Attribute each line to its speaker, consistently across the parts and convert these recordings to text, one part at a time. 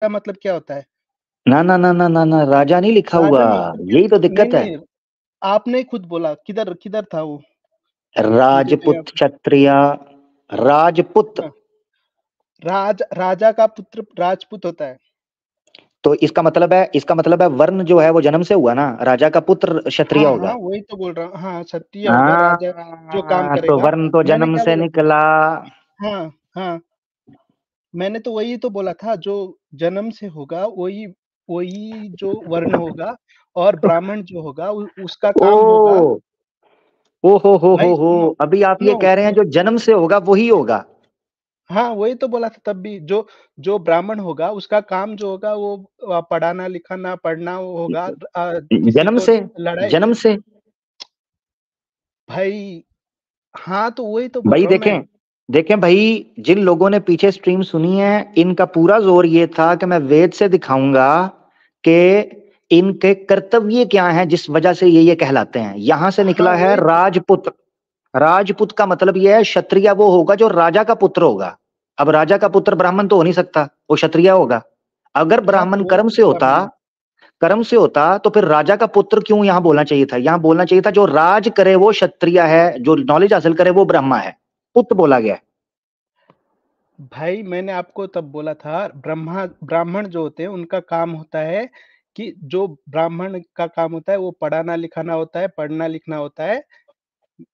Speaker 1: का मतलब क्या होता है?
Speaker 2: ना ना ना ना ना ना, राजा नहीं लिखा हुआ,
Speaker 1: राजा नहीं,
Speaker 2: यही तो
Speaker 1: नहीं,
Speaker 2: दिक्कत है।
Speaker 1: नहीं, आपने खुद बोला, किधर किधर था वो? मुझे तो
Speaker 2: राजपूत
Speaker 1: यहाँ
Speaker 2: क्षत्रिय, राजपूत।
Speaker 1: हाँ, राजा का पुत्र राजपूत होता है।
Speaker 2: तो इसका मतलब है वर्ण जो है वो जन्म से हुआ ना, राजा का पुत्र क्षत्रिय
Speaker 1: हाँ,
Speaker 2: होगा।
Speaker 1: हाँ, वही तो बोल रहा हूँ। हाँ, क्षत्रिय होगा राजा जो काम
Speaker 2: हाँ, तो
Speaker 1: करेगा।
Speaker 2: वर्ण तो
Speaker 1: मैंने
Speaker 2: जन्म
Speaker 1: क्या
Speaker 2: से
Speaker 1: बोला?
Speaker 2: निकला।
Speaker 1: हाँ, हाँ, मैंने तो वही तो बोला था, जो जन्म से होगा वही वही जो वर्ण होगा, और ब्राह्मण जो होगा उसका काम होगा।
Speaker 2: ओ, ओ
Speaker 1: भाई
Speaker 2: हो,
Speaker 1: सुनो,
Speaker 2: अभी आप ये
Speaker 1: सुनो,
Speaker 2: कह रहे हैं जो जन्म से होगा वही होगा।
Speaker 1: हाँ, वही तो बोला था तब भी, जो जो ब्राह्मण होगा उसका काम जो होगा वो पढ़ाना लिखाना पढ़ना वो होगा, किसी
Speaker 2: जन्म
Speaker 1: को
Speaker 2: से,
Speaker 1: लड़ाई।
Speaker 2: जन्म से।
Speaker 1: भाई हाँ, तो वही तो बोल
Speaker 2: भाई
Speaker 1: रहा हूँ मैं।
Speaker 2: देखें, देखें भाई, जिन लोगों ने पीछे स्ट्रीम सुनी है इनका पूरा जोर ये था कि मैं वेद से दिखाऊंगा कि इनके कर्तव्य क्या हैं जिस वजह से ये कहलाते हैं। यहां से
Speaker 1: हाँ,
Speaker 2: निकला है
Speaker 1: वही तो।
Speaker 2: राजपुत। राजपुत का मतलब यह है क्षत्रिय वो होगा जो राजा का पुत्र होगा। अब राजा का पुत्र ब्राह्मण तो हो नहीं सकता, वो क्षत्रिय होगा। अगर
Speaker 1: हाँ, तो
Speaker 2: ब्राह्मण
Speaker 1: वही
Speaker 2: कर्म
Speaker 1: तो
Speaker 2: से
Speaker 1: बोला
Speaker 2: होता,
Speaker 1: मैंने।
Speaker 2: कर्म से होता तो फिर राजा का पुत्र क्यों यहां बोलना चाहिए था? यहां बोलना चाहिए था जो राज करे वो क्षत्रिय है, जो नॉलेज हासिल करे वो ब्रह्मा है। पुत्र बोला गया है।
Speaker 1: भाई मैंने आपको तब बोला था, ब्राह्मण जो होते हैं उनका काम होता है कि जो ब्राह्मण का काम होता है वो पढ़ाना लिखाना होता है, पढ़ना लिखना होता है,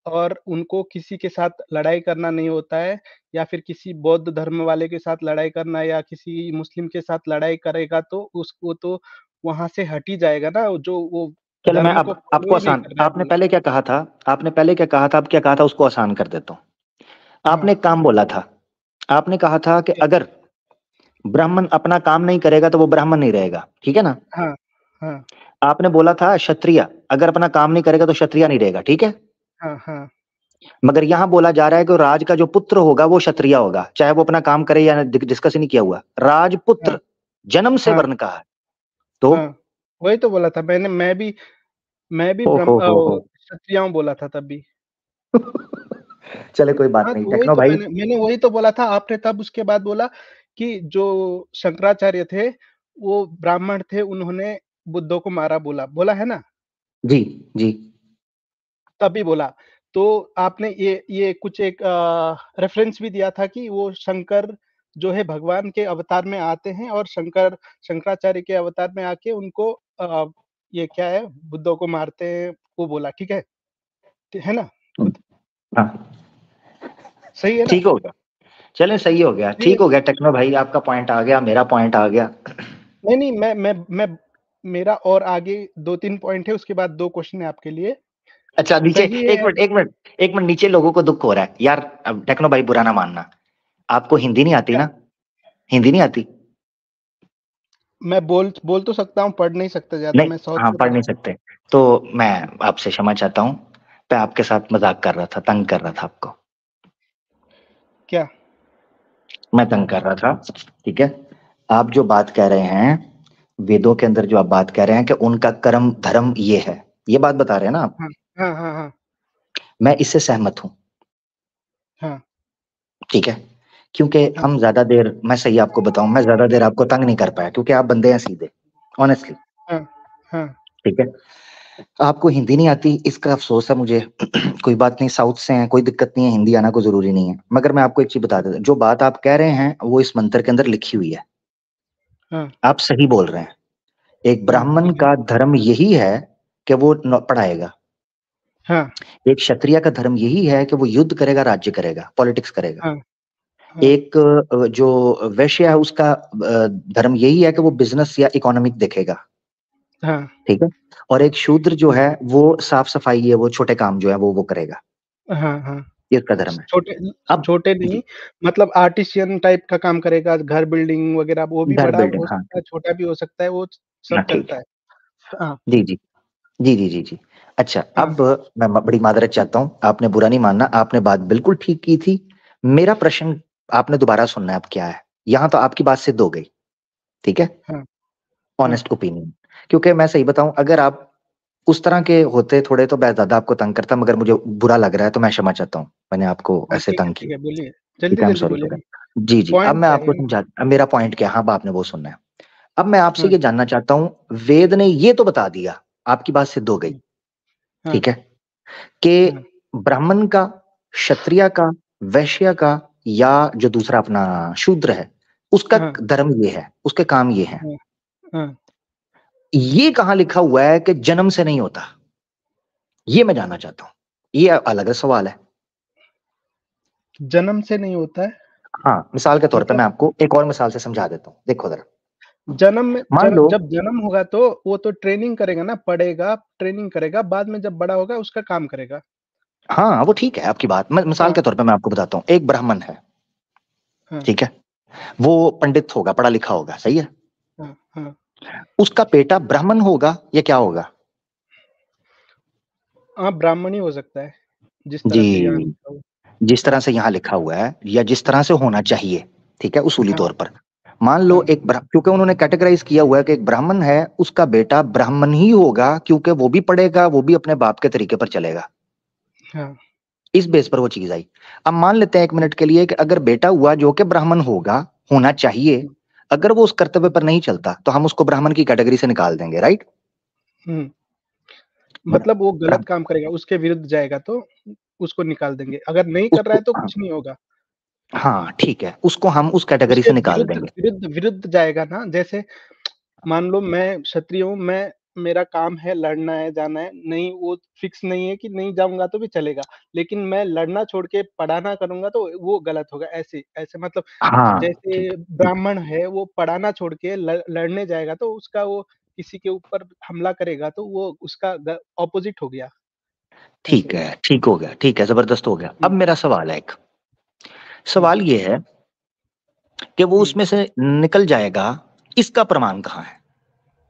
Speaker 1: और उनको किसी के साथ लड़ाई करना नहीं होता है, या फिर किसी बौद्ध धर्म वाले के साथ लड़ाई करना, या किसी मुस्लिम के साथ लड़ाई करेगा तो उसको तो वहां से हट ही जाएगा ना, जो वो
Speaker 2: चलो मैं
Speaker 1: धर्म को
Speaker 2: अब
Speaker 1: फॉलो
Speaker 2: आपको
Speaker 1: ही नहीं
Speaker 2: आसान,
Speaker 1: कर रहा है
Speaker 2: आपने
Speaker 1: बोला।
Speaker 2: पहले क्या कहा था, आपने पहले क्या कहा था, अब क्या कहा था उसको आसान कर देता हूँ।
Speaker 1: हाँ,
Speaker 2: आपने एक काम बोला था, आपने कहा था कि
Speaker 1: क्या?
Speaker 2: अगर ब्राह्मण अपना काम नहीं करेगा तो वो ब्राह्मण नहीं रहेगा, ठीक है ना?
Speaker 1: हाँ, हाँ,
Speaker 2: आपने बोला था क्षत्रिय अगर अपना काम नहीं करेगा तो क्षत्रिय नहीं रहेगा, ठीक है?
Speaker 1: हाँ, हाँ,
Speaker 2: मगर यहां बोला जा रहा है कि राज का जो पुत्र होगा वो क्षत्रिय होगा, चाहे वो अपना काम करे या डिस्कस ही नहीं किया हुआ।
Speaker 1: हाँ,
Speaker 2: राजपुत्र जन्म से
Speaker 1: हाँ,
Speaker 2: वर्ण का है। तो
Speaker 1: हाँ, वही तो बोला था मैंने। मैं भी
Speaker 2: ओ हो।
Speaker 1: क्षत्रिय हूँ बोला था तब भी।
Speaker 2: चले कोई बात
Speaker 1: हाँ,
Speaker 2: नहीं,
Speaker 1: तो वही
Speaker 2: टेक्नो
Speaker 1: तो
Speaker 2: भाई।
Speaker 1: मैंने वही तो बोला था। आपने तब उसके बाद बोला कि जो शंकराचार्य थे, वो ब्राह्मण थे, उन्होंने बुद्धों को मारा, बोला बोला है ना?
Speaker 2: जी, जी।
Speaker 1: तभी बोला। तो आपने ये कुछ एक रेफरेंस भी दिया था कि वो शंकर जो है भगवान के अवतार में आते हैं, और शंकराचार्य के अवतार में आके उनको ये क्या है, बुद्धों को मारते हैं, वो बोला, ठीक है? है ना? खुद
Speaker 2: हाँ,
Speaker 1: सही है ना?
Speaker 2: ठीक हो गया। चलें, सही हो गया,
Speaker 1: सही है
Speaker 2: ठीक हो
Speaker 1: ना?
Speaker 2: गया टेक्नो भाई, आपका पॉइंट आ गया, मेरा पॉइंट आ गया।
Speaker 1: नहीं, नहीं, मैं मेरा और आगे 2-3 पॉइंट है, उसके बाद 2 क्वेश्चन है आपके लिए।
Speaker 2: अच्छा नीचे,
Speaker 1: सही है
Speaker 2: एक
Speaker 1: या
Speaker 2: मिनट एक मिनट एक मिनट, नीचे लोगों को दुख हो रहा है यार। अब टेक्नो भाई बुरा ना मानना, आपको हिंदी नहीं आती
Speaker 1: क्या?
Speaker 2: ना? हिंदी नहीं आती?
Speaker 1: मैं बोल तो सकता हूँ, पढ़ नहीं सकता ज़्यादा,
Speaker 2: नहीं,
Speaker 1: मैं
Speaker 2: हाँ
Speaker 1: साउथ से
Speaker 2: पढ़
Speaker 1: था।
Speaker 2: नहीं सकते। तो मैं आपसे क्षमा चाहता हूँ, मैं आपके साथ मजाक कर रहा था, तंग कर रहा था आपको।
Speaker 1: क्या?
Speaker 2: मैं तंग कर रहा था, ठीक है? आप जो बात कह रहे हैं, वेदों के अंदर जो आप बात कह रहे हैं कि उनका कर्म धर्म ये है, ये बात बता रहे हैं ना आप?
Speaker 1: हाँ, हाँ, हाँ, हाँ,
Speaker 2: मैं इससे सहमत हूँ,
Speaker 1: हाँ,
Speaker 2: ठीक है? क्योंकि
Speaker 1: हाँ,
Speaker 2: हम ज्यादा देर, मैं सही आपको बताऊं, मैं ज्यादा देर आपको तंग नहीं कर पाया क्योंकि आप बंदे हैं सीधे, ऑनेस्टली,
Speaker 1: हाँ, हाँ,
Speaker 2: ठीक है? आपको हिंदी नहीं आती इसका अफसोस है मुझे। कोई बात नहीं, साउथ से हैं, कोई दिक्कत नहीं है, हिंदी आना कोई जरूरी नहीं है। मगर मैं आपको एक चीज बता देता हूं, जो बात आप कह रहे हैं वो इस मंत्र के अंदर लिखी हुई है।
Speaker 1: हाँ,
Speaker 2: आप सही बोल रहे हैं। एक
Speaker 1: हाँ,
Speaker 2: ब्राह्मण
Speaker 1: बोलिए।
Speaker 2: का धर्म यही है कि वो पढ़ाएगा।
Speaker 1: हाँ,
Speaker 2: एक क्षत्रिय का धर्म यही है कि वो युद्ध करेगा, राज्य करेगा, पॉलिटिक्स करेगा।
Speaker 1: हाँ, हाँ,
Speaker 2: एक जो वैश्य है उसका धर्म यही है कि वो बिजनेस या इकोनॉमिक देखेगा,
Speaker 1: हाँ,
Speaker 2: ठीक है? और एक शूद्र जो है वो साफ सफाई है, वो छोटे काम जो है वो करेगा।
Speaker 1: हाँ, हाँ।
Speaker 2: ये उसका धर्म है।
Speaker 1: छोटे
Speaker 2: अब
Speaker 1: छोटे
Speaker 2: जी,
Speaker 1: नहीं, मतलब आर्टिसियन टाइप का काम करेगा, घर बिल्डिंग वगैरह, वो भी
Speaker 2: घर
Speaker 1: बड़ा
Speaker 2: बिल्डिंग,
Speaker 1: हो
Speaker 2: हाँ।
Speaker 1: सकता है, छोटा भी हो सकता है, वो
Speaker 2: ना
Speaker 1: सब
Speaker 2: ठीक
Speaker 1: चलता
Speaker 2: है।
Speaker 1: है। हाँ,
Speaker 2: जी, जी। जी, जी, जी, जी। अच्छा,
Speaker 1: हाँ,
Speaker 2: अब मैं बड़ी मादरत चाहता हूँ, आपने बुरा नहीं मानना, आपने बात बिल्कुल ठीक की थी। मेरा प्रश्न आपने दोबारा सुनना है अब क्या है? यहाँ तो आपकी बात सिद्ध हो गई, ठीक है?
Speaker 1: हाँ, हाँ।
Speaker 2: Honest opinion. क्योंकि मैं सही बताऊँ, अगर आप उस तरह के होते थोड़े तो मैं ज़्यादा आपको तंग करता, मगर मुझे बुरा लग रहा है तो मैं क्षमा चाहता हूँ। मैंने आपको
Speaker 1: हाँ,
Speaker 2: ऐसे तंग
Speaker 1: ठीक
Speaker 2: किया।
Speaker 1: है, बोलिए।
Speaker 2: ठीक है, आई एम
Speaker 1: जल्दी-जल्दी
Speaker 2: सॉरी
Speaker 1: बोलिए
Speaker 2: फॉर
Speaker 1: ना।
Speaker 2: दैट। जी, जी। अब
Speaker 1: पॉइंट
Speaker 2: मैं
Speaker 1: क्या
Speaker 2: आपको
Speaker 1: है?
Speaker 2: समझा, अब मेरा पॉइंट क्या है? हाँ, अब आपने वो सुनना है। अब मैं आपसे
Speaker 1: हाँ,
Speaker 2: ये जानना चाहता हूं, वेद ने ये तो बता दिया, आपकी बात सिद्ध हो गई,
Speaker 1: हाँ, हाँ,
Speaker 2: ठीक है, कि
Speaker 1: हाँ,
Speaker 2: ब्राह्मण का, क्षत्रिय का, वैश्य का, या जो दूसरा अपना शूद्र है, उसका
Speaker 1: हाँ,
Speaker 2: धर्म ये है, उसके काम ये है।
Speaker 1: हाँ, हाँ।
Speaker 2: ये कहां लिखा हुआ है कि जन्म से नहीं होता? ये मैं जानना चाहता हूं। ये अलग सवाल है।
Speaker 1: जन्म से नहीं होता है
Speaker 2: हाँ, मिसाल के तौर पे
Speaker 1: मतलब
Speaker 2: मैं आपको एक और मिसाल से समझा देता हूँ, देखो जरा।
Speaker 1: जन्म में
Speaker 2: मान लो,
Speaker 1: जब जन्म होगा तो वो तो ट्रेनिंग करेगा ना, पढ़ेगा, ट्रेनिंग करेगा, बाद में जब बड़ा होगा उसका काम करेगा।
Speaker 2: हाँ वो ठीक है आपकी बात, मैं मिसाल
Speaker 1: हाँ,
Speaker 2: के तौर पे मैं आपको बताता हूँ, एक ब्राह्मण है,
Speaker 1: हाँ,
Speaker 2: ठीक है, वो पंडित होगा, पढ़ा लिखा होगा, सही है,
Speaker 1: हाँ, हाँ।
Speaker 2: उसका बेटा ब्राह्मण होगा या क्या होगा?
Speaker 1: हाँ, ब्राह्मण ही हो सकता है, जिस तरह से यहाँ
Speaker 2: जी,
Speaker 1: लिखा हुआ।
Speaker 2: जिस तरह
Speaker 1: हाँ,
Speaker 2: से यहाँ लिखा हुआ है या जिस तरह
Speaker 1: हाँ,
Speaker 2: से होना चाहिए, ठीक है, उसूली
Speaker 1: हाँ,
Speaker 2: तौर पर। मान लो
Speaker 1: हाँ,
Speaker 2: क्योंकि उन्होंने कैटेगराइज किया हुआ है कि एक ब्राह्मण है, उसका बेटा ब्राह्मण ही होगा, क्योंकि वो भी पढ़ेगा, वो भी अपने बाप के तरीके पर चलेगा।
Speaker 1: हाँ,
Speaker 2: इस बेस पर वो चीज आई। अब मान लेते हैं एक मिनट के लिए कि अगर बेटा हुआ जो कि ब्राह्मण होगा, होना चाहिए, अगर वो उस कर्तव्य पर नहीं चलता तो हम उसको ब्राह्मण की कैटेगरी से निकाल देंगे, राइट?
Speaker 1: हुँ।
Speaker 2: ब्र-
Speaker 1: मतलब वो गलत
Speaker 2: ब्राह्म-
Speaker 1: काम करेगा, उसके विरुद्ध जाएगा तो उसको निकाल देंगे, अगर नहीं कर रहा
Speaker 2: उसको,
Speaker 1: है तो
Speaker 2: हाँ,
Speaker 1: कुछ नहीं होगा।
Speaker 2: हाँ ठीक है, उसको हम उस कैटेगरी
Speaker 1: उसके
Speaker 2: से निकाल
Speaker 1: विरुद्ध
Speaker 2: देंगे।
Speaker 1: विरुद्ध विरुद्ध जाएगा ना, जैसे मान लो मैं क्षत्रिय हूँ, मैं मेरा काम है लड़ना है, जाना है, नहीं वो फिक्स नहीं है कि नहीं जाऊँगा तो भी चलेगा, लेकिन मैं लड़ना छोड़ के पढ़ाना करूँगा तो वो गलत होगा, ऐसे ऐसे मतलब
Speaker 2: हाँ ठीक
Speaker 1: जैसे
Speaker 2: है, ठीक है,
Speaker 1: ब्राह्मण है, वो पढ़ाना छोड़ के लड़ने जाएगा तो उसका वो किसी के ऊपर हमला करेगा तो वो उसका ऑपोजिट हो गया,
Speaker 2: ठीक
Speaker 1: ऐसे।
Speaker 2: है, ठीक हो गया, ठीक है, जबरदस्त हो गया। अब
Speaker 1: हुँ,
Speaker 2: मेरा सवाल है एक,
Speaker 1: हुँ,
Speaker 2: सवाल ये है कि वो
Speaker 1: हुँ।
Speaker 2: उसमें से निकल जाएगा, इसका प्रमाण कहाँ है?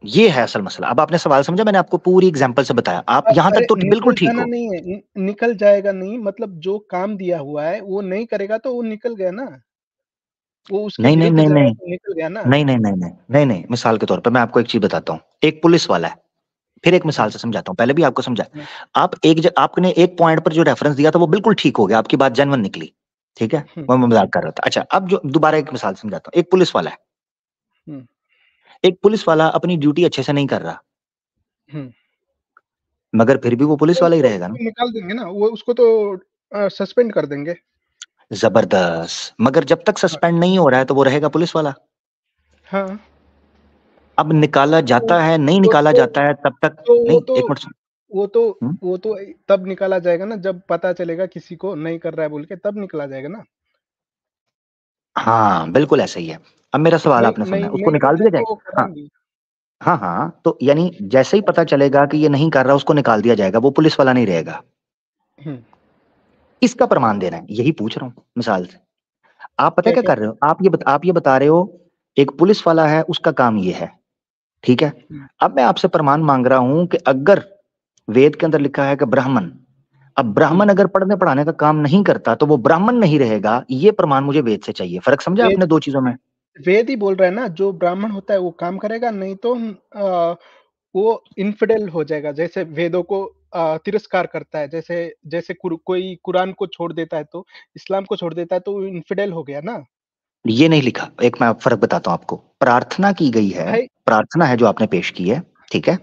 Speaker 2: ये है असल मसला। अब आपने सवाल समझा, मैंने आपको पूरी एग्जांपल से बताया, आप यहां
Speaker 1: अरे
Speaker 2: तक तो बिल्कुल
Speaker 1: निकल
Speaker 2: ठीक
Speaker 1: जाना
Speaker 2: हो।
Speaker 1: नहीं है, निकल जाएगा नहीं मतलब जो काम दिया हुआ है, वो नहीं करेगा तो वो निकल गया ना, वो उसके
Speaker 2: नहीं नहीं
Speaker 1: विरुद्ध
Speaker 2: नहीं
Speaker 1: जाएगा
Speaker 2: नहीं
Speaker 1: तो निकल गया ना।
Speaker 2: नहीं नहीं नहीं नहीं नहीं नहीं, मिसाल के तौर पे मैं आपको एक चीज बताता हूँ, एक पुलिस वाला है, फिर एक मिसाल
Speaker 1: हाँ,
Speaker 2: से समझाता हूँ, पहले भी आपको समझा।
Speaker 1: हाँ,
Speaker 2: आपने एक पॉइंट पर जो रेफरेंस दिया था वो बिल्कुल ठीक हो गया, आपकी बात जेन्युइन निकली, ठीक है,
Speaker 1: हुँ,
Speaker 2: वो मैं मजाक कर रहा था। अच्छा, अब जो दोबारा एक मिसाल समझाता हूँ, एक पुलिस वाला है,
Speaker 1: हुँ,
Speaker 2: एक पुलिस वाला अपनी ड्यूटी अच्छे से नहीं कर रहा,
Speaker 1: हुँ।
Speaker 2: मगर फिर भी वो पुलिस
Speaker 1: तो
Speaker 2: वाला ही
Speaker 1: उसको
Speaker 2: रहेगा ना।
Speaker 1: उसको निकाल देंगे ना, वो उसको तो सस्पेंड कर देंगे।
Speaker 2: जबरदस्त, मगर जब तक
Speaker 1: हाँ,
Speaker 2: सस्पेंड नहीं हो रहा है तो वो रहेगा पुलिस वाला।
Speaker 1: हाँ,
Speaker 2: अब निकाला
Speaker 1: तो
Speaker 2: जाता है, नहीं
Speaker 1: तो
Speaker 2: निकाला
Speaker 1: तो
Speaker 2: जाता है, तब तक
Speaker 1: तो वो
Speaker 2: नहीं,
Speaker 1: तो
Speaker 2: एक मिनट सुन।
Speaker 1: वो तो
Speaker 2: हम्म?
Speaker 1: वो तो तब निकाला जाएगा ना जब पता चलेगा किसी को नहीं कर रहा है बोल के तब निकाला जाएगा ना।
Speaker 2: हाँ बिल्कुल ऐसा ही है। अब मेरा सवाल
Speaker 1: नहीं
Speaker 2: आपने सुना
Speaker 1: नहीं
Speaker 2: है, उसको
Speaker 1: नहीं कर
Speaker 2: निकाल
Speaker 1: रहा है
Speaker 2: दिया
Speaker 1: तो वो
Speaker 2: जाएगा? हाँ,
Speaker 1: कराएँगे।
Speaker 2: हाँ हाँ, तो यानी जैसे ही पता चलेगा कि ये नहीं कर रहा, उसको निकाल दिया जाएगा, वो पुलिस वाला नहीं रहेगा।
Speaker 1: हुँ,
Speaker 2: इसका प्रमाण देना है, यही पूछ रहा हूँ मिसाल से। आप पता है क्या
Speaker 1: क्या-क्या?
Speaker 2: कर रहे हो, आप ये बता रहे हो, एक पुलिस वाला है, उसका काम ये है, ठीक है।
Speaker 1: हुँ,
Speaker 2: अब मैं आपसे प्रमाण मांग रहा हूं कि अगर वेद के अंदर लिखा है कि ब्राह्मण, अब
Speaker 1: हुँ।
Speaker 2: ब्राह्मण अगर पढ़ने पढ़ाने का काम नहीं करता तो वो ब्राह्मण नहीं रहेगा, ये प्रमाण मुझे वेद से चाहिए। फर्क समझा
Speaker 1: वेद
Speaker 2: आपने दो चीजों में?
Speaker 1: वेद ही बोल रहा है ना, जो ब्राह्मण होता है वो काम करेगा, नहीं तो वो इन्फिडेल हो जाएगा। जैसे वेदों को तिरस्कार करता है, जैसे जैसे कोई कुरान को छोड़ देता है तो इस्लाम को छोड़ देता है तो वो इन्फिडेल हो गया ना।
Speaker 2: ये नहीं लिखा, एक मैं फर्क बताता हूँ आपको। प्रार्थना की गई
Speaker 1: तो
Speaker 2: है,
Speaker 1: भाई
Speaker 2: प्रार्थना है जो आपने पेश की है, ठीक है,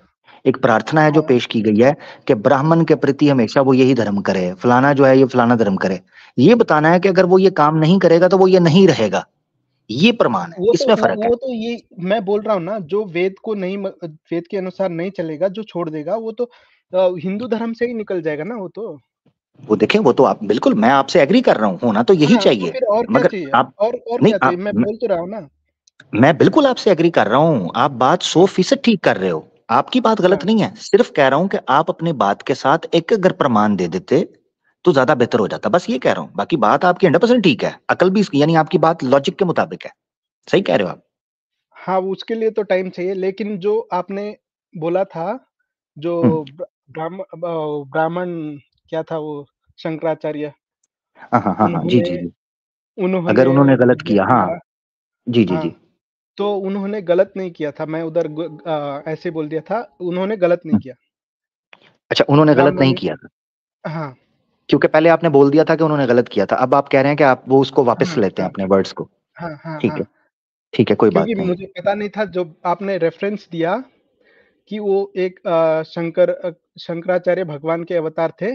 Speaker 2: एक प्रार्थना है जो
Speaker 1: हाँ,
Speaker 2: पेश की गई है कि ब्राह्मण के प्रति हमेशा वो यही धर्म करे, फलाना जो है ये फलाना धर्म करे। ये बताना है कि अगर वो ये काम नहीं करेगा तो वो ये नहीं रहेगा, ये प्रमाण है, इसमें फर्क है।
Speaker 1: वो तो ये मैं बोल रहा हूँ ना, जो वेद को नहीं वेद के अनुसार नहीं चलेगा, जो छोड़ देगा वो तो हिंदू धर्म से ही निकल जाएगा ना वो तो।
Speaker 2: वो देखें, वो तो आप बिल्कुल, मैं आपसे एग्री कर रहा हूँ, होना तो यही
Speaker 1: हाँ, तो
Speaker 2: चाहिए,
Speaker 1: फिर और क्या
Speaker 2: मगर
Speaker 1: चाहिए?
Speaker 2: आप,
Speaker 1: और
Speaker 2: नहीं
Speaker 1: क्या चाहिए?
Speaker 2: आप,
Speaker 1: मैं बोल तो रहा हूँ ना।
Speaker 2: मैं बिल्कुल आपसे एग्री कर रहा हूँ, आप बात सौ
Speaker 1: हाँ,
Speaker 2: फीसद ठीक कर रहे हो, आपकी बात गलत
Speaker 1: हाँ।
Speaker 2: नहीं है, सिर्फ कह रहा हूँ कि आप अपनी बात के साथ एक अगर प्रमाण दे देते तो ज्यादा बेहतर हो जाता, बस ये कह रहा हूँ। बाकी बात आपकी 100% ठीक है, अकल भी यानी आपकी बात लॉजिक के मुताबिक है, सही कह रहे हो आप।
Speaker 1: हाँ, उसके लिए तो टाइम चाहिए, लेकिन जो आपने बोला था,
Speaker 2: हम्म,
Speaker 1: जो ब्राह्मण क्या था वो शंकराचार्य,
Speaker 2: हाँ हाँ हाँ हाँ, जी
Speaker 1: उन्होंने
Speaker 2: जी जी, अगर
Speaker 1: उन्होंने
Speaker 2: उन्होंने गलत
Speaker 1: ये
Speaker 2: किया, हाँ,
Speaker 1: किया
Speaker 2: जी जी जी।
Speaker 1: हाँ, तो उन्होंने गलत नहीं किया था, मैं उधर ऐसे बोल दिया था, उन्होंने गलत नहीं
Speaker 2: हम्म,
Speaker 1: किया।
Speaker 2: अच्छा, उन्होंने गलत
Speaker 1: ब्राह्मण
Speaker 2: नहीं
Speaker 1: ने
Speaker 2: किया था,
Speaker 1: हाँ,
Speaker 2: क्योंकि पहले आपने बोल दिया था कि उन्होंने गलत किया था, अब आप कह रहे हैं कि आप वो उसको वापस
Speaker 1: हाँ,
Speaker 2: लेते हैं
Speaker 1: हाँ,
Speaker 2: अपने वर्ड्स को,
Speaker 1: हाँ, हाँ,
Speaker 2: ठीक है।
Speaker 1: हाँ।
Speaker 2: ठीक है, कोई
Speaker 1: क्योंकि
Speaker 2: बात नहीं।
Speaker 1: मुझे पता नहीं था, जो आपने रेफरेंस दिया कि वो एक शंकराचार्य भगवान के अवतार थे,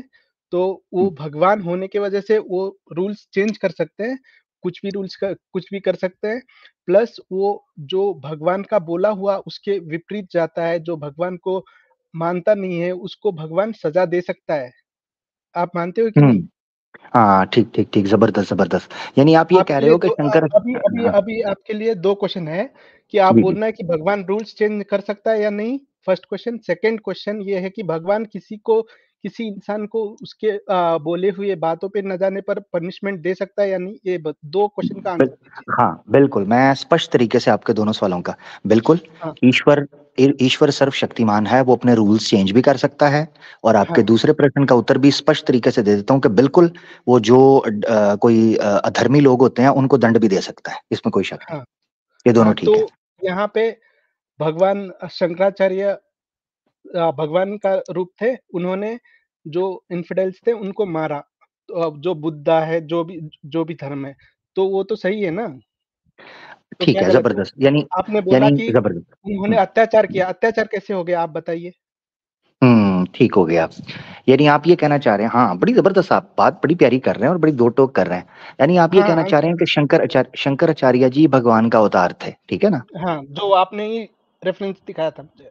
Speaker 1: तो वो
Speaker 2: हुँ,
Speaker 1: भगवान होने की वजह से वो रूल्स चेंज कर सकते हैं, कुछ भी कर सकते हैं। प्लस वो जो भगवान का बोला हुआ उसके विपरीत जाता है, जो भगवान को मानता नहीं है, उसको भगवान सज़ा दे सकता है। आप मानते हो कि
Speaker 2: हुँ।
Speaker 1: नहीं?
Speaker 2: हाँ, ठीक, ठीक, ठीक, ज़बरदस्त, ज़बरदस्त। यानी आप ये कह
Speaker 1: आपके
Speaker 2: रहे
Speaker 1: लिए
Speaker 2: हो कि शंकर
Speaker 1: अभी अभी
Speaker 2: हाँ,
Speaker 1: अभी आपके लिए 2 क्वेश्चन है कि आप
Speaker 2: जी, जी।
Speaker 1: बोलना है कि भगवान रूल्स चेंज कर सकता है या नहीं, फर्स्ट क्वेश्चन। सेकंड क्वेश्चन ये है कि भगवान किसी इंसान को उसके बोले हुए बातों पे न जाने पर पनिशमेंट दे सकता है या नहीं? ये 2 क्वेश्चन का
Speaker 2: बिल
Speaker 1: आंसर दीजिए।
Speaker 2: हाँ, बिल्कुल, मैं स्पष्ट तरीके से आपके दोनों सवालों का बिल्कुल,
Speaker 1: हाँ,
Speaker 2: ईश्वर सर्वशक्तिमान है, वो अपने रूल्स चेंज भी कर सकता है और आपके
Speaker 1: हाँ,
Speaker 2: दूसरे प्रश्न का उत्तर भी स्पष्ट तरीके से दे देता हूँ कि बिल्कुल, वो जो कोई अधर्मी लोग होते हैं, उनको दंड भी दे सकता है, इसमें कोई शक नहीं।
Speaker 1: हाँ,
Speaker 2: ये दोनों
Speaker 1: हाँ,
Speaker 2: ठीक है।
Speaker 1: तो यहाँ पे भगवान शंकराचार्य भगवान का रूप थे, उन्होंने जो इन्फिडेल्स थे उनको मारा। तो अब जो बुद्धा है, जो भी धर्म है, तो वो तो सही है ना? तो
Speaker 2: ठीक
Speaker 1: क्या
Speaker 2: है,
Speaker 1: गलत हुआ?
Speaker 2: ज़बरदस्त, यानी
Speaker 1: आपने बोला
Speaker 2: यानी
Speaker 1: कि
Speaker 2: ज़बरदस्त।
Speaker 1: उन्होंने
Speaker 2: हुँ।
Speaker 1: अत्याचार किया, अत्याचार कैसे हो गया आप बताइए?
Speaker 2: ठीक हो गया। यानी आप ये कहना चाह रहे हैं हाँ, बड़ी ज़बरदस्त आप बात बड़ी प्यारी कर रहे हैं और बड़ी दो-टोक कर रहे हैं। यानी आप ये
Speaker 1: हाँ,
Speaker 2: कहना चाह रहे
Speaker 1: आंसर
Speaker 2: हैं कि शंकराचार्य जी भगवान का अवतार थे, ठीक है ना?
Speaker 1: हाँ, जो आपने ही रेफ़रेंस दिखाया था मुझे।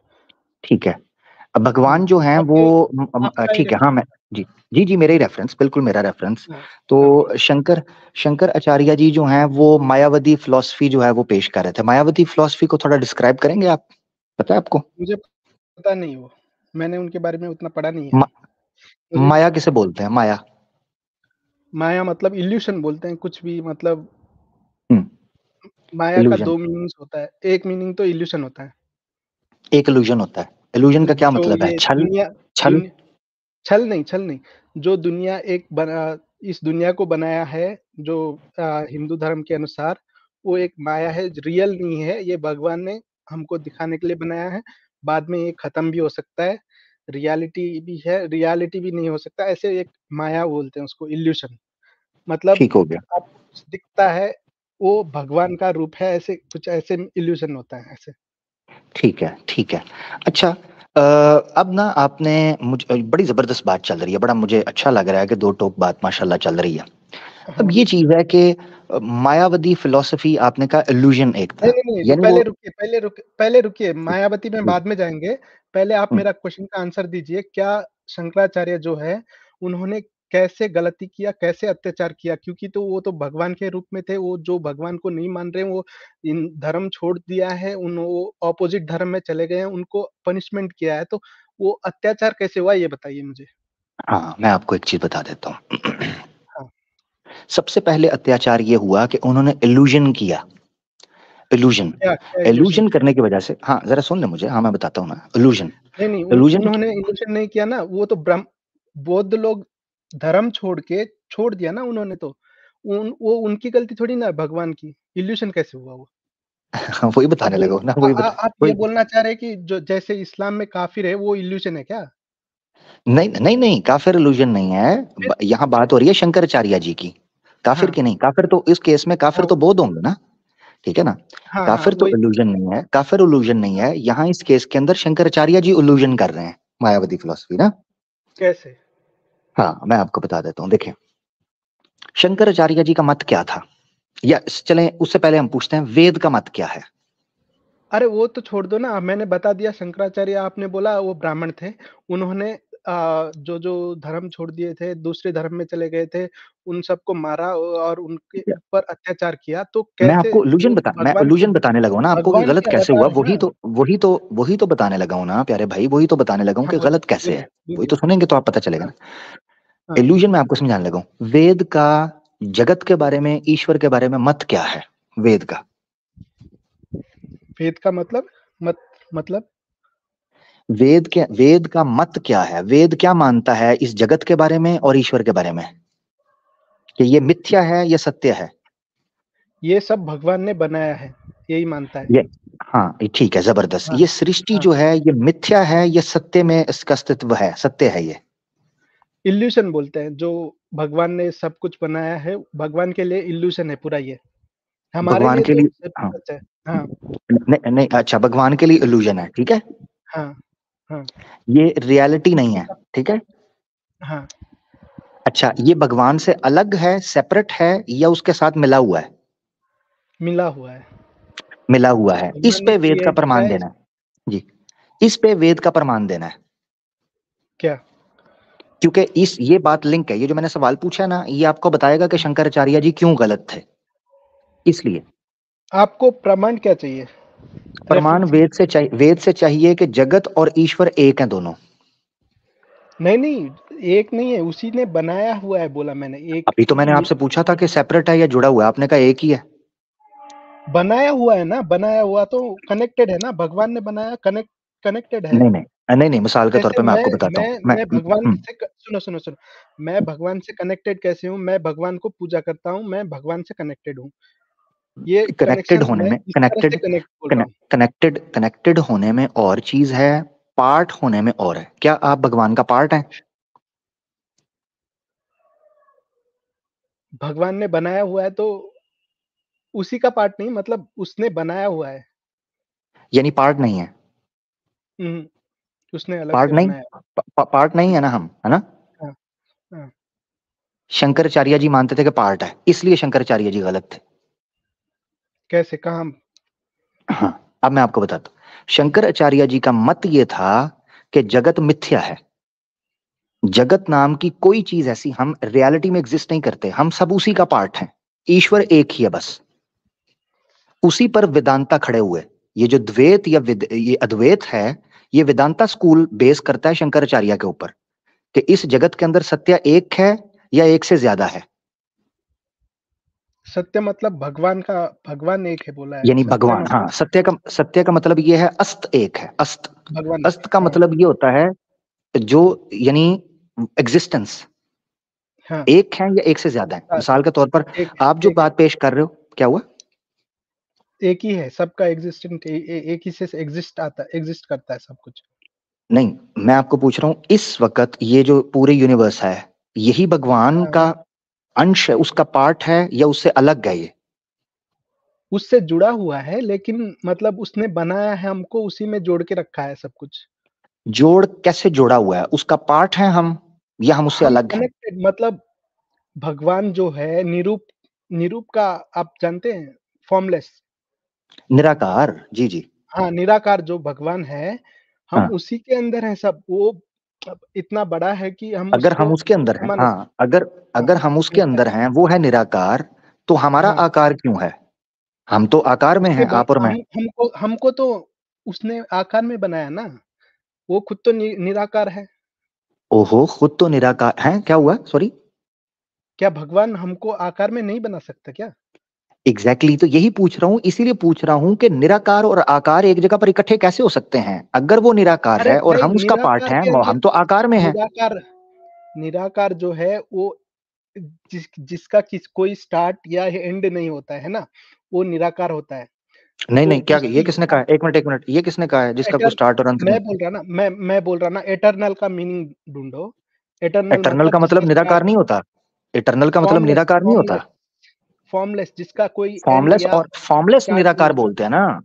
Speaker 2: ठीक है। अब
Speaker 1: हुँ,
Speaker 2: भगवान जो हैं वो
Speaker 1: आपके आपका ही
Speaker 2: ठीक है, हाँ,
Speaker 1: रेफ़रेंस
Speaker 2: मैं जी। जी, जी, मेरा ही रेफ़रेंस, बिल्कुल मेरा रेफ़रेंस।
Speaker 1: हाँ, हाँ,
Speaker 2: तो शंकराचार्य जी जो हैं वो मायावादी फ़िलॉसफ़ी जो है वो पेश कर रहे थे। मायावादी फ़िलॉसफ़ी को थोड़ा डिस्क्राइब करेंगे आप? पता है आपको?
Speaker 1: मुझे पता नहीं वो, मैंने उनके बारे में उतना पढ़ा नहीं है।
Speaker 2: मा
Speaker 1: मुझे
Speaker 2: माया किसे बोलते हैं? माया?
Speaker 1: माया मतलब इल्यूशन बोलते हैं, कुछ भी मतलब
Speaker 2: हुँ,
Speaker 1: माया का
Speaker 2: इल्यूज़न।
Speaker 1: 2 मीनिंग्स होता है। एक मीनिंग तो इल्यूशन होता है।
Speaker 2: एक इल्यूज़न होता है। इल्यूज़न का क्या
Speaker 1: जो
Speaker 2: मतलब है?
Speaker 1: ये
Speaker 2: छल?
Speaker 1: दुनिया
Speaker 2: छल?
Speaker 1: दुनि छल नहीं, जो दुनिया इस दुनिया को बनाया है, जो हिंदू धर्म के अनुसार, वो एक माया है, रियल नहीं है, ये भगवान ने हमको दिखाने के लिए बनाया है। बाद में ये खत्म भी हो सकता है, रियलिटी भी है, रियलिटी भी नहीं हो सकता, ऐसे एक माया बोलते हैं उसको, इल्यूशन। मतलब
Speaker 2: ठीक हो गया।
Speaker 1: आपको कुछ दिखता है, वो भगवान का रूप है, ऐसे कुछ ऐसे इल्यूशन होता है, ऐसे।
Speaker 2: ठीक है, ठीक है। अच्छा अब ना आपने बड़ी ज़बरदस्त बात चल रही है, बड़ा मुझे अच्छा लग रहा है कि दो टोक बात माशाल्लाह चल रही है। अब
Speaker 1: हाँ।
Speaker 2: ये चीज़ है कि मायावादी फ़िलॉसफ़ी आपने कहा इल्यूज़न एक
Speaker 1: नहीं,
Speaker 2: था।
Speaker 1: नहीं, नहीं,
Speaker 2: यानी वो
Speaker 1: पहले रुकिए, मायावती में
Speaker 2: जी,
Speaker 1: बाद में जाएँगे। पहले आप
Speaker 2: हुँ,
Speaker 1: मेरा क्वेश्चन का आंसर दीजिए, क्या शंकराचार्य जो है, उन्होंने कैसे गलती किया, कैसे अत्याचार किया? क्योंकि तो वो तो भगवान के रूप में थे, वो जो भगवान को नहीं मान रहे हैं, वो इन धर्म छोड़ दिया है, वो ऑपोज़िट धर्म में चले गए हैं, उनको पनिशमेंट किया है, तो वो अत्याचार कैसे हुआ, ये बताइए मुझे?
Speaker 2: हाँ, मैं आपको एक चीज़ बता देता हूँ।
Speaker 1: हाँ,
Speaker 2: सबसे पहले अत्याचार ये हुआ कि उन्होंने इल्यूज़न किया। इल्यूज़न।
Speaker 1: क्या क्या इल्यूशन
Speaker 2: इल्यूज़न
Speaker 1: किया?
Speaker 2: करने की वजह से हाँ, ज़रा सुन लें मुझे। हाँ, मैं बताता हूँ ना। इल्यूज़न।
Speaker 1: नहीं, नहीं,
Speaker 2: इल्यूज़न
Speaker 1: उन्होंने इल्यूशन नहीं किया ना, वो तो बौद्ध लोग धर्म छोड़ दिया ना उन्होंने तो। वो उनकी गलती थोड़ी ना है भगवान की, इल्यूशन कैसे हुआ वो?
Speaker 2: वही
Speaker 1: आप
Speaker 2: बताने
Speaker 1: बोल
Speaker 2: लगा हूँ ना,
Speaker 1: आप ये
Speaker 2: वही
Speaker 1: बोलना चाह रहे हैं कि जो जैसे इस्लाम में काफ़िर है, वो इल्यूशन है क्या?
Speaker 2: नहीं, नहीं, नहीं, काफ़िर इल्यूज़न नहीं है।
Speaker 1: फिर?
Speaker 2: यहाँ बात हो रही है शंकराचार्य जी की। काफ़िर
Speaker 1: हाँ,
Speaker 2: की नहीं, काफ़िर तो इस केस में काफ़िर
Speaker 1: हाँ,
Speaker 2: तो बौद्ध होंगे ना, ठीक है ना?
Speaker 1: हाँ, हाँ,
Speaker 2: काफ़िर तो
Speaker 1: वही
Speaker 2: इल्यूज़न नहीं है, काफ़िर इल्यूज़न नहीं
Speaker 1: हाँ,
Speaker 2: है। यहाँ इस केस के अंदर शंकराचार्य जी इल्यूज़न कर रहे हैं, मायावादी फिलॉसफी ना।
Speaker 1: कैसे?
Speaker 2: हाँ, मैं आपको बता देता हूँ, देखिए, शंकराचार्य जी का मत क्या था? या चलें उससे पहले हम पूछते हैं वेद का मत क्या है?
Speaker 1: अरे वो तो छोड़ दो ना, मैंने बता दिया शंकराचार्य आपने बोला वो ब्राह्मण थे। उन्होंने जो धर्म छोड़ दिए थे, दूसरे धर्म में चले गए थे, उन सबको मारा और उनके ऊपर अत्याचार किया, तो कैसे वो तो
Speaker 2: मैं इल्यूज़न बताने लगा हूँ ना आपको कि
Speaker 1: भगवान
Speaker 2: गलत
Speaker 1: के
Speaker 2: कैसे हुआ,
Speaker 1: अवतार है ना।
Speaker 2: वही तो बताने लगा हूँ ना प्यारे भाई, वही तो बताने लगा हूँ
Speaker 1: हाँ,
Speaker 2: कि
Speaker 1: बोलिए,
Speaker 2: गलत कैसे
Speaker 1: बोलिए,
Speaker 2: है। वही
Speaker 1: बोलिए।
Speaker 2: तो सुनेंगे तो आप पता चलेगा
Speaker 1: हाँ,
Speaker 2: ना।
Speaker 1: हाँ।
Speaker 2: इल्यूज़न मैं आपको समझाने लगा हूँ। वेद का जगत के बारे में, ईश्वर के बारे में मत क्या है? वेद का।
Speaker 1: वेद का मत मतलब
Speaker 2: वेद का मत क्या है? वेद क्या मानता है इस जगत के बारे में और ईश्वर के बारे में? कि ये मिथ्या है, ये सत्य है?
Speaker 1: ये सब भगवान ने बनाया है, यही मानता है।
Speaker 2: ये हाँ, ये ठीक है, ज़बरदस्त।
Speaker 1: हाँ,
Speaker 2: ये सृष्टि
Speaker 1: हाँ।
Speaker 2: जो है, ये मिथ्या है, ये सत्य में इसका अस्तित्व है, सत्य है ये?
Speaker 1: इल्यूशन बोलते हैं, जो भगवान ने सब कुछ बनाया है, भगवान के लिए इल्यूशन है पूरा ये। हमारे
Speaker 2: भगवान
Speaker 1: लिए
Speaker 2: के
Speaker 1: तो
Speaker 2: लिए हाँ,
Speaker 1: सच है। हाँ
Speaker 2: नहीं नहीं, अच्छा भगवान के लिए इल्यूजन है, ठीक है,
Speaker 1: हाँ हाँ
Speaker 2: ये रियलिटी नहीं
Speaker 1: उसी
Speaker 2: है,
Speaker 1: का।
Speaker 2: ठीक है।
Speaker 1: हाँ,
Speaker 2: अच्छा, ये भगवान से अलग है, सेपरेट है, या उसके साथ मिला हुआ है?
Speaker 1: मिला हुआ है।
Speaker 2: मिला हुआ है, इस
Speaker 1: भगवान ने
Speaker 2: पे वेद का
Speaker 1: क्रिएट किया
Speaker 2: प्रमाण
Speaker 1: है
Speaker 2: देना है जी, इस पे वेद का प्रमाण देना है।
Speaker 1: क्या?
Speaker 2: क्योंकि इस ये बात लिंक है, ये जो मैंने सवाल पूछा ना, ये आपको बताएगा कि शंकराचार्य जी क्यों गलत थे, इसलिए।
Speaker 1: आपको प्रमाण क्या चाहिए?
Speaker 2: प्रमाण
Speaker 1: रेफरेंसेस?
Speaker 2: वेद से चाहिए, वेद से चाहिए कि जगत और ईश्वर एक है दोनों।
Speaker 1: नहीं नहीं, एक नहीं है, उसी ने बनाया हुआ है, बोला मैंने एक।
Speaker 2: अभी तो मैंने आपसे पूछा था कि सेपरेट है या जुड़ा हुआ है, आपने कहा एक ही है।
Speaker 1: बनाया हुआ है ना, बनाया हुआ तो कनेक्टेड है ना, भगवान ने बनाया, कनेक्टेड है।
Speaker 2: नहीं नहीं नहीं नहीं, मिसाल के तौर
Speaker 1: जैसे
Speaker 2: पे मैं
Speaker 1: मैं
Speaker 2: आपको बताता हूँ,
Speaker 1: मैं
Speaker 2: मैं
Speaker 1: मैं भगवान से सुनो सुनो सुनो, मैं भगवान से कनेक्टेड कैसे हूँ? मैं भगवान को पूजा करता हूँ, मैं भगवान से कनेक्टेड हूँ। ये
Speaker 2: कनेक्टेड
Speaker 1: कनेक्शन
Speaker 2: होने
Speaker 1: मैं
Speaker 2: में,
Speaker 1: इस तरह से कनेक्ट बोल रहा हूँ।
Speaker 2: कनेक्टेड होने में और चीज है, पार्ट होने में और है। क्या आप भगवान का पार्ट हैं?
Speaker 1: भगवान ने बनाया हुआ है तो उसी का पार्ट नहीं, मतलब उसने बनाया हुआ है।
Speaker 2: यानी पार्ट नहीं है?
Speaker 1: हम्म, उसने अलग
Speaker 2: पार्ट
Speaker 1: से
Speaker 2: नहीं,
Speaker 1: बनाया।
Speaker 2: पार्ट नहीं है ना हम, है ना?
Speaker 1: हाँ हाँ।
Speaker 2: शंकराचार्य जी मानते थे कि पार्ट है, इसलिए शंकराचार्य जी गलत थे।
Speaker 1: कैसे, कहाँ?
Speaker 2: हाँ, अब मैं आपको बताता हूँ। शंकराचार्य जी का मत ये था कि जगत मिथ्या है, जगत नाम की कोई चीज ऐसी हम रियलिटी में एग्जिस्ट नहीं करते, हम सब उसी का पार्ट हैं, ईश्वर एक ही है बस। उसी पर वेदांता खड़े हुए। ये जो द्वैत या ये अद्वैत है, ये वेदांता स्कूल बेस करता है शंकराचार्य के ऊपर, कि इस जगत के अंदर सत्य एक है या एक से ज्यादा है।
Speaker 1: सत्य मतलब भगवान का, भगवान एक है बोला है,
Speaker 2: यानी
Speaker 1: सत्य
Speaker 2: भगवान, हाँ,
Speaker 1: मतलब
Speaker 2: सत्य का मतलब ये है, अस्त एक है, अस्त।
Speaker 1: भगवान एक
Speaker 2: अस्त
Speaker 1: है।
Speaker 2: का
Speaker 1: हाँ
Speaker 2: मतलब ये होता है जो, यानी एग्जिस्टेंस,
Speaker 1: हाँ।
Speaker 2: एक है या एक से ज्यादा है।
Speaker 1: हाँ,
Speaker 2: मिसाल के तौर पर
Speaker 1: एक
Speaker 2: आप जो
Speaker 1: एक है,
Speaker 2: बात पेश कर रहे हो, क्या हुआ?
Speaker 1: एक ही है सबका एग्जिस्टेंट, एक ही से एग्जिस्ट आता, एग्जिस्ट करता है सब कुछ।
Speaker 2: नहीं, मैं आपको पूछ रहा हूं, इस वक्त ये जो पूरे यूनिवर्स है, यही भगवान
Speaker 1: हाँ,
Speaker 2: का अंश है, उसका पार्ट है, या उससे अलग है ये?
Speaker 1: उससे जुड़ा हुआ है, लेकिन मतलब उसने बनाया है, हमको उसी में जोड़ के रखा है सब कुछ।
Speaker 2: जोड़ कैसे जोड़ा हुआ है? उसका पार्ट है हम, या हम उससे
Speaker 1: हम
Speaker 2: अलग हैं?
Speaker 1: कनेक्टेड, मतलब भगवान जो है निरूप, निरूप का आप जानते हैं, फॉर्मलेस।
Speaker 2: निराकार, जी जी।
Speaker 1: हाँ, निराकार जो भगवान है, हम
Speaker 2: हाँ,
Speaker 1: उसी के अंदर हैं सब। वो अब इतना बड़ा है कि हम
Speaker 2: अगर
Speaker 1: उसको
Speaker 2: हम उसके अंदर हैं,
Speaker 1: सामान्य।
Speaker 2: हाँ, अगर
Speaker 1: हाँ,
Speaker 2: अगर हम उसके
Speaker 1: ऐसा
Speaker 2: अंदर
Speaker 1: है।
Speaker 2: हैं, वो है निराकार, तो हमारा
Speaker 1: हाँ,
Speaker 2: आकार क्यों है? हम तो आकार में
Speaker 1: उसने
Speaker 2: हैं, आप और मैं।
Speaker 1: हमको हमको तो उसने आकार में बनाया ना, वो खुद तो निराकार है।
Speaker 2: ओहो, खुद तो निराकार हैं, क्या हुआ, सॉरी?
Speaker 1: क्या भगवान हमको आकार में नहीं बना सकता क्या?
Speaker 2: एग्जैक्टली exactly, तो यही पूछ रहा हूं, इसीलिए पूछ रहा हूं कि निराकार और आकार एक जगह पर इकट्ठे कैसे हो सकते हैं? अगर वो निराकार
Speaker 1: अरे
Speaker 2: है और
Speaker 1: भाई,
Speaker 2: हम उसका पार्ट
Speaker 1: निराकार
Speaker 2: हैं,
Speaker 1: के अंदर,
Speaker 2: हम तो आकार में हैं।
Speaker 1: निराकार, निराकार जो है वो जिसका कोई स्टार्ट या एंड नहीं होता है ना, वो निराकार होता है।
Speaker 2: नहीं
Speaker 1: तो
Speaker 2: नहीं, क्या ये
Speaker 1: उसकी
Speaker 2: किसने कहा? एक मिनट एक मिनट, ये किसने कहा है जिसका कोई
Speaker 1: एटर
Speaker 2: स्टार्ट और अंत नहीं?
Speaker 1: मैं बोल रहा ना, एटर्नल का मीनिंग ढूंढो। एटर्नल
Speaker 2: एटर्नल
Speaker 1: मतलब
Speaker 2: का
Speaker 1: जिसका
Speaker 2: मतलब निराकार
Speaker 1: स्टार्ट,
Speaker 2: नहीं होता, इटर्नल का मतलब
Speaker 1: फॉर्मलेस
Speaker 2: निराकार नहीं होता।
Speaker 1: फॉर्मलेस फॉर्मलेस जिसका कोई एंड
Speaker 2: फॉर्मलेस
Speaker 1: या
Speaker 2: और फॉर्मलेस
Speaker 1: स्टार्ट नहीं
Speaker 2: निराकार
Speaker 1: होता।
Speaker 2: बोलते हैं ना,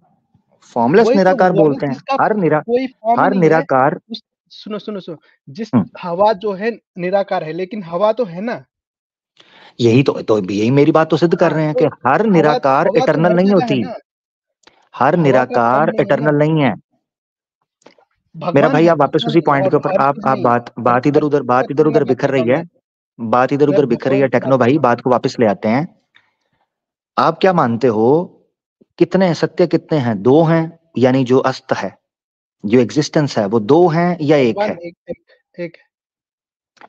Speaker 2: फॉर्मलेस
Speaker 1: वही तो
Speaker 2: निराकार
Speaker 1: हुआ ना,
Speaker 2: बोलते हैं।
Speaker 1: जिसका कोई फॉर्म
Speaker 2: हर
Speaker 1: नहीं है।
Speaker 2: निराकार।
Speaker 1: उस सुनो सुनो सुनो, जिस
Speaker 2: हम्म,
Speaker 1: हवा जो है निराकार है, लेकिन हवा तो है ना।
Speaker 2: यही तो यही मेरी बात तो सिद्ध कर
Speaker 1: हाँ,
Speaker 2: रहे हैं
Speaker 1: तो
Speaker 2: कि हर निराकार
Speaker 1: हवा तो
Speaker 2: इटर्नल
Speaker 1: हर
Speaker 2: नहीं
Speaker 1: जगह है
Speaker 2: होती,
Speaker 1: ना,
Speaker 2: हर
Speaker 1: हवा का फॉर्म
Speaker 2: निराकार
Speaker 1: नहीं है ना।
Speaker 2: इटर्नल नहीं है। मेरा
Speaker 1: भगवान
Speaker 2: भाई,
Speaker 1: है,
Speaker 2: आप वापस
Speaker 1: भगवान
Speaker 2: उसी
Speaker 1: है,
Speaker 2: पॉइंट के
Speaker 1: और
Speaker 2: ऊपर,
Speaker 1: हर
Speaker 2: आप
Speaker 1: चीज़ नहीं है।
Speaker 2: बात इधर
Speaker 1: हर
Speaker 2: उधर,
Speaker 1: चीज़ का
Speaker 2: बात इधर
Speaker 1: तुलना
Speaker 2: उधर
Speaker 1: मत
Speaker 2: बिखर
Speaker 1: कर रहा
Speaker 2: रही
Speaker 1: हूँ
Speaker 2: है,
Speaker 1: मैं।
Speaker 2: बात इधर
Speaker 1: मैं
Speaker 2: उधर बिखर रही है।
Speaker 1: भगवान की बात
Speaker 2: टेक्नो
Speaker 1: कर
Speaker 2: भाई,
Speaker 1: रहा हूँ।
Speaker 2: बात को वापस ले आते हैं। आप क्या मानते हो, कितने सत्य कितने हैं? दो हैं, यानी जो अस्त है, जो एग्जिस्टेंस है, वो दो हैं या एक
Speaker 1: भगवान
Speaker 2: है?
Speaker 1: एक एक एक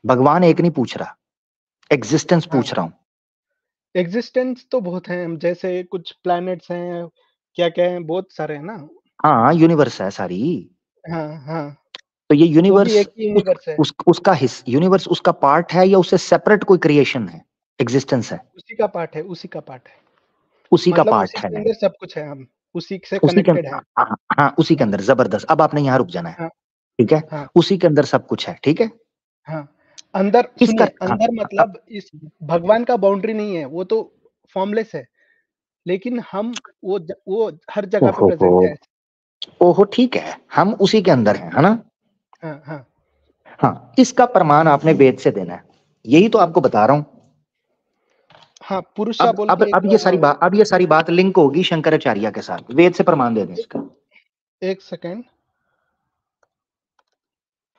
Speaker 2: भगवान एक नहीं पूछ रहा, एग्जिस्टेंस
Speaker 1: हाँ,
Speaker 2: पूछ रहा हूं।
Speaker 1: एक्जिस्टेंस तो बहुत हैं, जैसे कुछ प्लैनेट्स हैं, क्या-क्या हैं, बहुत सारे हैं ना।
Speaker 2: हाँ, यूनिवर्स है सारी।
Speaker 1: हाँ, हाँ,
Speaker 2: तो ये
Speaker 1: वो भी
Speaker 2: यूनिवर्स,
Speaker 1: एक ही यूनिवर्स है।
Speaker 2: उसका हिस्स, यूनिवर्स उसका पार्ट है, या उससे सेपरेट कोई क्रिएशन है, एग्जिस्टेंस है?
Speaker 1: उसी का पार्ट है, उसी का पार्ट है।
Speaker 2: उसी का
Speaker 1: मतलब
Speaker 2: पार्ट
Speaker 1: उसी
Speaker 2: है।
Speaker 1: के अंदर सब कुछ है, हम उसी से
Speaker 2: उसी के
Speaker 1: कनेक्टेड हैं।
Speaker 2: हाँ, हाँ, उसी के अंदर, जबरदस्त। अब आपने यहाँ रुक जाना है,
Speaker 1: हाँ,
Speaker 2: ठीक है?
Speaker 1: हाँ,
Speaker 2: उसी के अंदर सब कुछ है, ठीक है।
Speaker 1: हाँ। अंदर
Speaker 2: इसका
Speaker 1: सुनिए,
Speaker 2: हाँ,
Speaker 1: अंदर
Speaker 2: अब
Speaker 1: मतलब इस भगवान का बाउंड्री नहीं है, वो तो फॉर्मलेस है। लेकिन हम वो हर जगह पे
Speaker 2: ओहो,
Speaker 1: प्रेज़ेंट है।
Speaker 2: ओहो, ठीक है, हम उसी के अंदर हैं, है ना?
Speaker 1: हाँ, हाँ।
Speaker 2: हाँ, इसका प्रमाण आपने वेद से देना है। यही तो आपको बता रहा हूँ।
Speaker 1: हाँ, पुरुषा बोल के
Speaker 2: अब ये सारी बात लिंक होगी शंकराचार्य के साथ। वेद से प्रमाण दे दें इसका।
Speaker 1: एक सेकंड।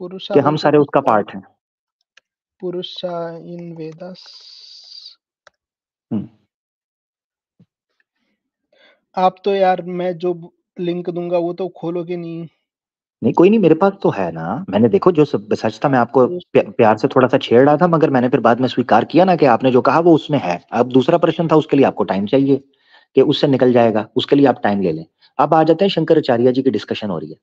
Speaker 1: पुरुषा
Speaker 2: कि
Speaker 1: बोल
Speaker 2: हम
Speaker 1: के
Speaker 2: सारे
Speaker 1: कुछ
Speaker 2: उसका
Speaker 1: है।
Speaker 2: पार्ट हैं।
Speaker 1: पुरुषा इन वेदास।
Speaker 2: हम्म।
Speaker 1: आप तो यार मैं जो लिंक दूंगा वो तो खोलोगे नहीं।
Speaker 2: नहीं, कोई नहीं, मेरे पास तो है ना। मैंने देखो जो सच था, मैं आपको प्यार से थोड़ा सा छेड़ रहा था, मगर मैंने फिर बाद में स्वीकार किया ना कि आपने जो कहा वो उसमें है। अब दूसरा प्रश्न था, उसके लिए आपको टाइम चाहिए कि उससे निकल जाएगा, उसके लिए आप टाइम ले लें। अब आ जाते हैं शंकराचार्य जी की डिस्कशन हो रही है।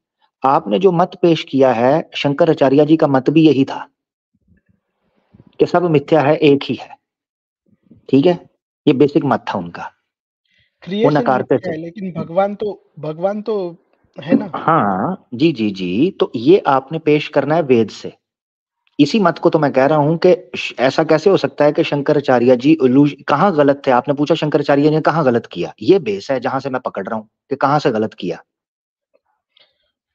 Speaker 2: आपने जो मत पेश किया है, शंकराचार्य जी का मत भी यही था कि सब मिथ्या है, एक ही है। ठीक है, ये बेसिक मत था उनका। वो
Speaker 1: क्रिएशन
Speaker 2: नकारते
Speaker 1: मिथ्या
Speaker 2: थे।
Speaker 1: है लेकिन भगवान तो है ना।
Speaker 2: हाँ जी जी जी, तो ये आपने पेश करना है वेद से। इसी मत को तो मैं कह रहा हूं कि ऐसा कैसे हो सकता है कि शंकराचार्य जी कहाँ गलत थे? आपने पूछा शंकराचार्य ने कहाँ गलत किया, ये बेस है जहां से मैं पकड़ रहा हूँ कि कहाँ से गलत किया।